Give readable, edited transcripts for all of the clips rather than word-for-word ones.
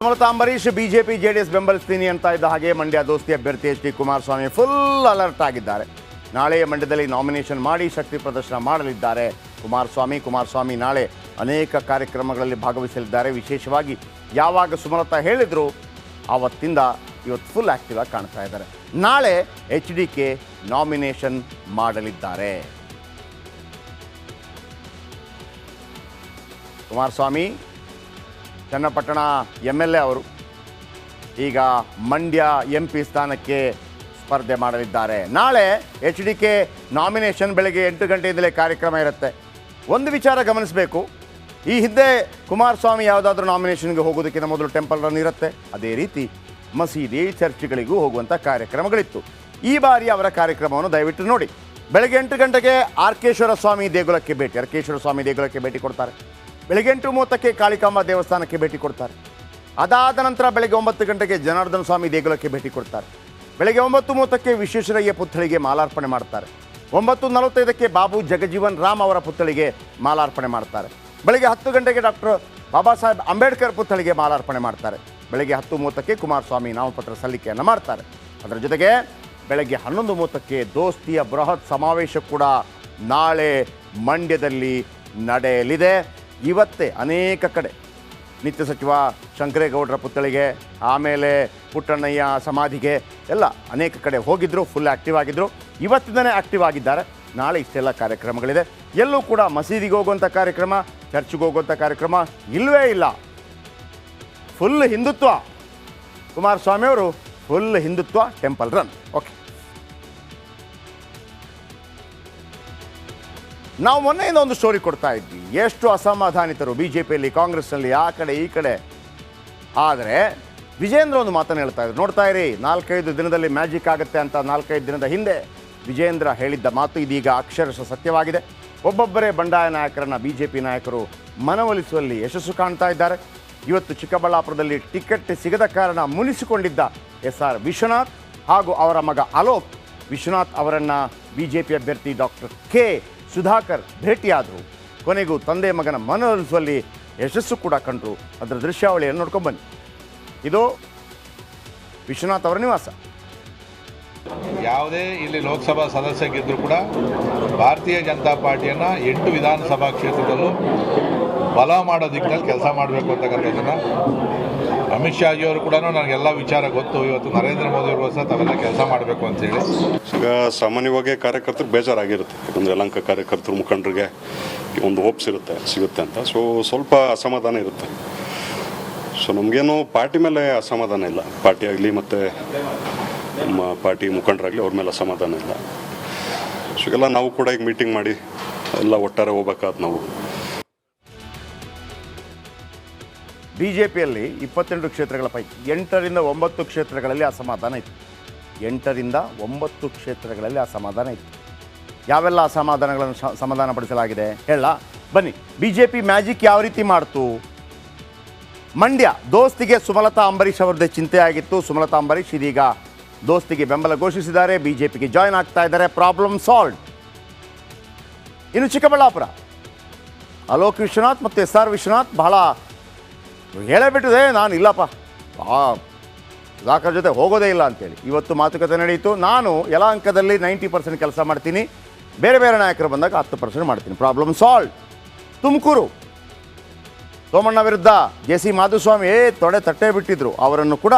Sumalatha Ambareesh BJP JDS ಬೆಂಬಲಿಸ್ತೀನಿ ಅಂತ ಇದ್ದ ಹಾಗೆ ಮಂಡ್ಯ ದೋಸ್ತಿ ಅಭ್ಯರ್ಥಿ ಎಚ್.ಡಿ. ಕುಮಾರಸ್ವಾಮಿ ಫುಲ್ ಅಲರ್ಟ್ ಆಗಿದ್ದಾರೆ. ನಾಳೆ ಮಂಡ್ಯದಲ್ಲಿ ನಾಮಿನೇಷನ್ ಮಾಡಿ ಶಕ್ತಿ ಪ್ರದರ್ಶನ ಮಾಡಲಿದ್ದಾರೆ ಕುಮಾರಸ್ವಾಮಿ ನಾಳೆ ಅನೇಕ ಕಾರ್ಯಕ್ರಮಗಳಲ್ಲಿ ಭಾಗವಹಿಸಲಿದ್ದಾರೆ. ವಿಶೇಷವಾಗಿ ಯಾವಾಗ ಸುಮಲತಾ ಹೇಳಿದ್ರು ಆವತ್ತಿಂದ ಇವತ್ತು ಫುಲ್ ಆಕ್ಟಿವ್ ಆಗಿ ಕಾಣ್ತಾ ಇದ್ದಾರೆ. ನಾಳೆ ಎಚ್.ಡಿ.ಕೆ ನಾಮಿನೇಷನ್ ಮಾಡಲಿದ್ದಾರೆ. ಕುಮಾರಸ್ವಾಮಿ ಚನ್ನಪಟ್ಟಣ ಎಮ್.ಎಲ್.ಎ ಅವರು ಈಗ ಮಂಡ್ಯ MP ಸ್ಥಾನಕ್ಕೆ ಸ್ಪರ್ಧೆ ಮಾಡಲಿದ್ದಾರೆ. ನಾಳೆ ಎಚ್.ಡಿ.ಕೆ ನಾಮಿನೇಷನ್ ಬೆಳಗ್ಗೆ 8 ಗಂಟೆಯಿಂದಲೇ ಕಾರ್ಯಕ್ರಮ ಇರುತ್ತೆ. ಒಂದು ವಿಚಾರ ಗಮನಿಸಬೇಕು, ಈ ಹಿಂದೆ ಕುಮಾರಸ್ವಾಮಿ ಯಾವುದಾದ್ರೂ ನಾಮಿನೇಷನ್ಗೆ ಹೋಗೋದಕ್ಕಿಂತ ಮೊದಲು ಟೆಂಪಲ್ ರನ್ ಇರುತ್ತೆ. ಅದೇ ರೀತಿ ಮಸೀದಿ ಚರ್ಚ್ಗಳಿಗೂ ಹೋಗುವಂಥ ಕಾರ್ಯಕ್ರಮಗಳಿತ್ತು. ಈ ಬಾರಿ ಅವರ ಕಾರ್ಯಕ್ರಮವನ್ನು ದಯವಿಟ್ಟು ನೋಡಿ. ಬೆಳಗ್ಗೆ 8 ಗಂಟೆಗೆ ಅರ್ಕೇಶ್ವರ ಸ್ವಾಮಿ ದೇಗುಲಕ್ಕೆ ಭೇಟಿ ಕೊಡ್ತಾರೆ. ಬೆಳಗ್ಗೆ 8:30ಕ್ಕೆ ಕಾಳಿಕಾಂಬ ದೇವಸ್ಥಾನಕ್ಕೆ ಭೇಟಿ ಕೊಡ್ತಾರೆ. ಅದಾದ ನಂತರ ಬೆಳಗ್ಗೆ 9 ಗಂಟೆಗೆ ಜನಾರ್ದನ ಸ್ವಾಮಿ ದೇಗುಲಕ್ಕೆ ಭೇಟಿ ಕೊಡ್ತಾರೆ. ಬೆಳಗ್ಗೆ 9:30ಕ್ಕೆ ವಿಶ್ವೇಶ್ವರಯ್ಯ ಪುತ್ಥಳಿಗೆ ಮಾಲಾರ್ಪಣೆ ಮಾಡ್ತಾರೆ. 9:45ಕ್ಕೆ ಬಾಬು ಜಗಜೀವನ್ ರಾಮ್ ಅವರ ಪುತ್ಥಳಿಗೆ ಮಾಲಾರ್ಪಣೆ ಮಾಡ್ತಾರೆ. ಬೆಳಗ್ಗೆ 10 ಗಂಟೆಗೆ ಡಾಕ್ಟರ್ ಬಾಬಾ ಸಾಹೇಬ್ ಅಂಬೇಡ್ಕರ್ ಪುತ್ಥಳಿಗೆ ಮಾಲಾರ್ಪಣೆ ಮಾಡ್ತಾರೆ. ಬೆಳಗ್ಗೆ 10:30ಕ್ಕೆ ಕುಮಾರಸ್ವಾಮಿ ನಾಮಪತ್ರ ಸಲ್ಲಿಕೆಯನ್ನು ಮಾಡ್ತಾರೆ. ಅದರ ಜೊತೆಗೆ ಬೆಳಗ್ಗೆ 11:30ಕ್ಕೆ ದೋಸ್ತಿಯ ಬೃಹತ್ ಸಮಾವೇಶ ಕೂಡ ನಾಳೆ ಮಂಡ್ಯದಲ್ಲಿ ನಡೆಯಲಿದೆ. ಇವತ್ತೇ ಅನೇಕ ಕಡೆ ನಿತ್ಯ ಸಚಿವ ಶಂಕರೇಗೌಡರ ಪುತ್ಥಳಿಗೆ, ಆಮೇಲೆ ಪುಟ್ಟಣ್ಣಯ್ಯ ಸಮಾಧಿಗೆ ಎಲ್ಲ ಅನೇಕ ಕಡೆ ಹೋಗಿದ್ದರು, ಫುಲ್ ಆ್ಯಕ್ಟಿವ್ ಆಗಿದ್ದರು. ಇವತ್ತಿಂದನೇ ಆ್ಯಕ್ಟಿವ್ ಆಗಿದ್ದಾರೆ. ನಾಳೆ ಇಷ್ಟೆಲ್ಲ ಕಾರ್ಯಕ್ರಮಗಳಿದೆ. ಎಲ್ಲೂ ಕೂಡ ಮಸೀದಿಗೆ ಹೋಗುವಂಥ ಕಾರ್ಯಕ್ರಮ, ಚರ್ಚ್ಗೆ ಹೋಗುವಂಥ ಕಾರ್ಯಕ್ರಮ ಇಲ್ಲವೇ ಇಲ್ಲ. ಫುಲ್ ಹಿಂದುತ್ವ. ಕುಮಾರಸ್ವಾಮಿಯವರು full Hindutva, temple run. Okay, ನಾವು ಮೊನ್ನೆಯಿಂದ ಒಂದು ಸ್ಟೋರಿ ಕೊಡ್ತಾ ಇದ್ವಿ, ಎಷ್ಟು ಅಸಮಾಧಾನಿತರು BJPಯಲ್ಲಿ, ಕಾಂಗ್ರೆಸ್ನಲ್ಲಿ, ಆ ಕಡೆ ಈ ಕಡೆ. ಆದರೆ ವಿಜೇಂದ್ರ ಒಂದು ಮಾತನ್ನು ಹೇಳ್ತಾ ಇದ್ರು, ನೋಡ್ತಾ ಇರಿ 4-5 ದಿನದಲ್ಲಿ ಮ್ಯಾಜಿಕ್ ಆಗುತ್ತೆ ಅಂತ. 4-5 ದಿನದ ಹಿಂದೆ ವಿಜೇಂದ್ರ ಹೇಳಿದ್ದ ಮಾತು ಇದೀಗ ಅಕ್ಷರಶಃ ಸತ್ಯವಾಗಿದೆ. ಒಬ್ಬೊಬ್ಬರೇ ಬಂಡಾಯ ನಾಯಕರನ್ನು BJP ನಾಯಕರು ಮನವೊಲಿಸುವಲ್ಲಿ ಯಶಸ್ಸು ಕಾಣ್ತಾ ಇದ್ದಾರೆ. ಇವತ್ತು ಚಿಕ್ಕಬಳ್ಳಾಪುರದಲ್ಲಿ ಟಿಕೆಟ್ ಸಿಗದ ಕಾರಣ ಮುನಿಸಿಕೊಂಡಿದ್ದ SR ವಿಶ್ವನಾಥ್ ಹಾಗೂ ಅವರ ಮಗ ಅಲೋಕ್ ವಿಶ್ವನಾಥ್ ಅವರನ್ನು BJP ಅಭ್ಯರ್ಥಿ ಡಾಕ್ಟರ್ K ಸುಧಾಕರ್ ಭೇಟಿಯಾದರು. ಕೊನೆಗೂ ತಂದೆ ಮಗನ ಮನವೊಲಿಸುವಲ್ಲಿ ಯಶಸ್ಸು ಕೂಡ ಕಂಡರು. ಅದರ ದೃಶ್ಯಾವಳಿಯನ್ನು ನೋಡ್ಕೊಂಡ್ಬನ್ನಿ. ಇದು ವಿಶ್ವನಾಥ್ ಅವರ ನಿವಾಸ. ಯಾವುದೇ ಇಲ್ಲಿ ಲೋಕಸಭಾ ಸದಸ್ಯಗಿದ್ದರೂ ಕೂಡ ಭಾರತೀಯ ಜನತಾ ಪಾರ್ಟಿಯನ್ನು 8 ವಿಧಾನಸಭಾ ಕ್ಷೇತ್ರದಲ್ಲೂ ಬಲ ಮಾಡೋ ದಿಕ್ಕಿನಲ್ಲಿ ಕೆಲಸ ಮಾಡಬೇಕು ಅಂತಕ್ಕಂಥದ್ದನ್ನು ಅಮಿತ್ ಶಾಜಿಯವರು ಕೂಡ ನನಗೆಲ್ಲ ವಿಚಾರ ಗೊತ್ತು. ಇವತ್ತು ನರೇಂದ್ರ ಮೋದಿ ಅವರು ಸಹ ತಾವೆಲ್ಲ ಕೆಲಸ ಮಾಡಬೇಕು ಅಂತೇಳಿ. ಈಗ ಸಾಮಾನ್ಯವಾಗಿ ಕಾರ್ಯಕರ್ತರು ಬೇಜಾರಾಗಿರುತ್ತೆ. ಯಾಕಂದರೆ ಯಲಹಂಕ ಕಾರ್ಯಕರ್ತರು ಮುಖಂಡರಿಗೆ ಒಂದು ಹೋಪ್ಸ್ ಇರುತ್ತೆ, ಸಿಗುತ್ತೆ ಅಂತ. ಸೊ ಸ್ವಲ್ಪ ಅಸಮಾಧಾನ ಇರುತ್ತೆ. ಸೊ ನಮಗೇನು ಪಾರ್ಟಿ ಮೇಲೆ ಅಸಮಾಧಾನ ಇಲ್ಲ. ಪಾರ್ಟಿ ಆಗಲಿ ಮತ್ತು ನಮ್ಮ ಪಾರ್ಟಿ ಮುಖಂಡರಾಗಲಿ ಅವ್ರ ಮೇಲೆ ಅಸಮಾಧಾನ ಇಲ್ಲ. ಸೊ ಎಲ್ಲ ನಾವು ಕೂಡ ಈಗ ಮೀಟಿಂಗ್ ಮಾಡಿ ಎಲ್ಲ ಒಟ್ಟಾರೆ ಹೋಗ್ಬೇಕಾದ ನಾವು. BJPಯಲ್ಲಿ 22 ಕ್ಷೇತ್ರಗಳ ಪೈಕಿ 8ರಿಂದ 9 ಕ್ಷೇತ್ರಗಳಲ್ಲಿ ಅಸಮಾಧಾನ ಇತ್ತು. 8ರಿಂದ 9 ಕ್ಷೇತ್ರಗಳಲ್ಲಿ ಅಸಮಾಧಾನ ಇತ್ತು. ಯಾವೆಲ್ಲ ಅಸಮಾಧಾನಗಳನ್ನು ಸಮಾಧಾನಪಡಿಸಲಾಗಿದೆ ಹೇಳ ಬನ್ನಿ. BJP ಮ್ಯಾಜಿಕ್ ಯಾವ ರೀತಿ ಮಾಡ್ತು? ಮಂಡ್ಯ ದೋಸ್ತಿಗೆ ಸುಮಲತಾ ಅಂಬರೀಶ್ ಅವರದ್ದೇ ಚಿಂತೆ ಆಗಿತ್ತು. ಸುಮಲತಾ ಅಂಬರೀಶ್ ಇದೀಗ ದೋಸ್ತಿಗೆ ಬೆಂಬಲ ಘೋಷಿಸಿದ್ದಾರೆ. BJPಗೆ ಜಾಯ್ನ್ ಆಗ್ತಾ ಇದ್ದಾರೆ. Problem solve. ಇನ್ನು ಚಿಕ್ಕಬಳ್ಳಾಪುರ ಅಲೋಕ್ ವಿಶ್ವನಾಥ್ ಮತ್ತು SR ವಿಶ್ವನಾಥ್ ಬಹಳ ಹೇಳಬಿಟ್ಟಿದೆ, ನಾನು ಇಲ್ಲಪ್ಪ ಸುಧಾಕರ್ ಜೊತೆ ಹೋಗೋದೇ ಇಲ್ಲ ಅಂತೇಳಿ. ಇವತ್ತು ಮಾತುಕತೆ ನಡೆಯಿತು. ನಾನು ಯಲಹಂಕದಲ್ಲಿ 90% ಕೆಲಸ ಮಾಡ್ತೀನಿ, ಬೇರೆ ಬೇರೆ ನಾಯಕರು ಬಂದಾಗ 10% ಮಾಡ್ತೀನಿ. Problem solve. ತುಮಕೂರು ಸೋಮಣ್ಣ ವಿರುದ್ಧ JC ಮಾಧುಸ್ವಾಮಿ ತೊಡೆ ತಟ್ಟೆ ಬಿಟ್ಟಿದ್ರು. ಅವರನ್ನು ಕೂಡ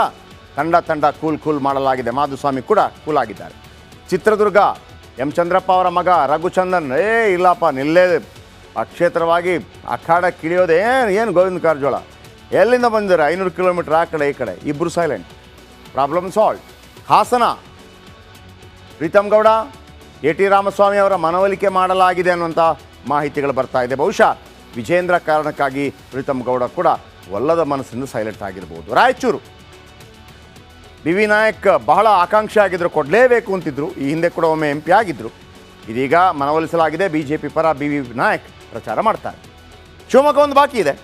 ತಂಡ ಕೂಲ್ ಮಾಡಲಾಗಿದೆ. ಮಾಧುಸ್ವಾಮಿ ಕೂಡ ಕೂಲ್ ಆಗಿದ್ದಾರೆ. ಚಿತ್ರದುರ್ಗ M ಚಂದ್ರಪ್ಪ ಅವರ ಮಗ ರಘುಚಂದನ್ ಇಲ್ಲಪ್ಪ ನಿಲ್ಲೇ ಅಕ್ಷೇತ್ರವಾಗಿ ಅಖಾಡ ಕಿಳಿಯೋದೇ ಏನು ಗೋವಿಂದ ಕಾರಜೋಳ ಎಲ್ಲಿಂದ ಬಂದಿದ್ದಾರೆ? 500 ಕಿಲೋಮೀಟರ್ ಆ ಕಡೆ ಈ ಕಡೆ. ಇಬ್ಬರು silent. Problem solve. Hassan Preetham Gowda AT Ramaswamy ಅವರ ಮನವೊಲಿಕೆ ಮಾಡಲಾಗಿದೆ ಅನ್ನುವಂಥ ಮಾಹಿತಿಗಳು ಬರ್ತಾ ಇದೆ. ಬಹುಶಃ ವಿಜೇಂದ್ರ ಕಾರಣಕ್ಕಾಗಿ ಪ್ರೀತಮ್ ಗೌಡ ಕೂಡ ಒಲ್ಲದ ಮನಸ್ಸಿಂದ ಸೈಲೆಂಟ್ ಆಗಿರ್ಬೋದು. ರಾಯಚೂರು BV ನಾಯಕ್ ಬಹಳ ಆಕಾಂಕ್ಷಿ ಆಗಿದ್ದರು, ಕೊಡಲೇಬೇಕು ಅಂತಿದ್ರು. ಈ ಹಿಂದೆ ಕೂಡ ಒಮ್ಮೆ MP ಆಗಿದ್ದರು. ಇದೀಗ ಮನವೊಲಿಸಲಾಗಿದೆ. BJP ಪರ BV ನಾಯಕ್ ಪ್ರಚಾರ ಮಾಡ್ತಾರೆ. ಶಿವಮೊಗ್ಗ ಒಂದು ಬಾಕಿ ಇದೆ.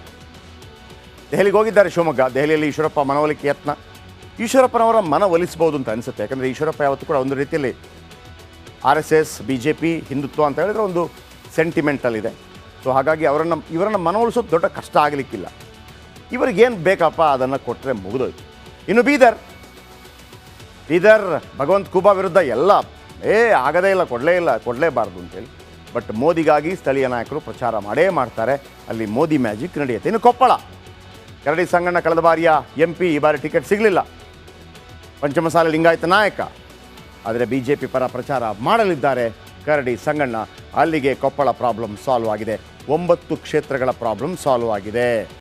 ದೆಹಲಿಗೆ ಹೋಗಿದ್ದಾರೆ. ಶಿವಮೊಗ್ಗ ದೆಹಲಿಯಲ್ಲಿ ಈಶ್ವರಪ್ಪ ಮನವೊಲಿಕೆ ಯತ್ನ. ಈಶ್ವರಪ್ಪನವರ ಮನವೊಲಿಸ್ಬೋದು ಅಂತ ಅನಿಸುತ್ತೆ. ಯಾಕಂದರೆ ಈಶ್ವರಪ್ಪ ಯಾವತ್ತೂ ಕೂಡ ಒಂದು ರೀತಿಯಲ್ಲಿ RSS BJP ಹಿಂದುತ್ವ ಅಂತ ಹೇಳಿದ್ರೆ ಒಂದು ಸೆಂಟಿಮೆಂಟಲ್ ಇದೆ. ಸೊ ಹಾಗಾಗಿ ಇವರನ್ನು ಮನವೊಲಿಸೋದು ದೊಡ್ಡ ಕಷ್ಟ ಆಗಲಿಕ್ಕಿಲ್ಲ. ಇವ್ರಿಗೇನು ಬೇಕಪ್ಪ ಅದನ್ನು ಕೊಟ್ಟರೆ ಮುಗಿದೋಯ್ತು. ಇನ್ನು ಬೀದರ್ ಭಗವಂತ ಖೂಬಾ ವಿರುದ್ಧ ಎಲ್ಲ ಆಗದೇ ಇಲ್ಲ, ಕೊಡಲೇಬಾರ್ದು ಅಂತೇಳಿ. ಬಟ್ ಮೋದಿಗಾಗಿ ಸ್ಥಳೀಯ ನಾಯಕರು ಪ್ರಚಾರ ಮಾಡ್ತಾರೆ. ಅಲ್ಲಿ ಮೋದಿ ಮ್ಯಾಜಿಕ್ ನಡೆಯುತ್ತೆ. ಇನ್ನು ಕೊಪ್ಪಳ ಕರಡಿ ಸಂಗಣ್ಣ ಕಳೆದ ಬಾರಿಯ MP, ಈ ಬಾರಿ ಟಿಕೆಟ್ ಸಿಗಲಿಲ್ಲ. ಪಂಚಮಸಾಲಿ ಲಿಂಗಾಯತ ನಾಯಕ, ಆದರೆ BJP ಪರ ಪ್ರಚಾರ ಮಾಡಲಿದ್ದಾರೆ ಕರಡಿ ಸಂಗಣ್ಣ. ಅಲ್ಲಿಗೆ ಕೊಪ್ಪಳ ಪ್ರಾಬ್ಲಮ್ ಸಾಲ್ವ್ ಆಗಿದೆ. 9 ಕ್ಷೇತ್ರಗಳ ಪ್ರಾಬ್ಲಮ್ ಸಾಲ್ವ್ ಆಗಿದೆ.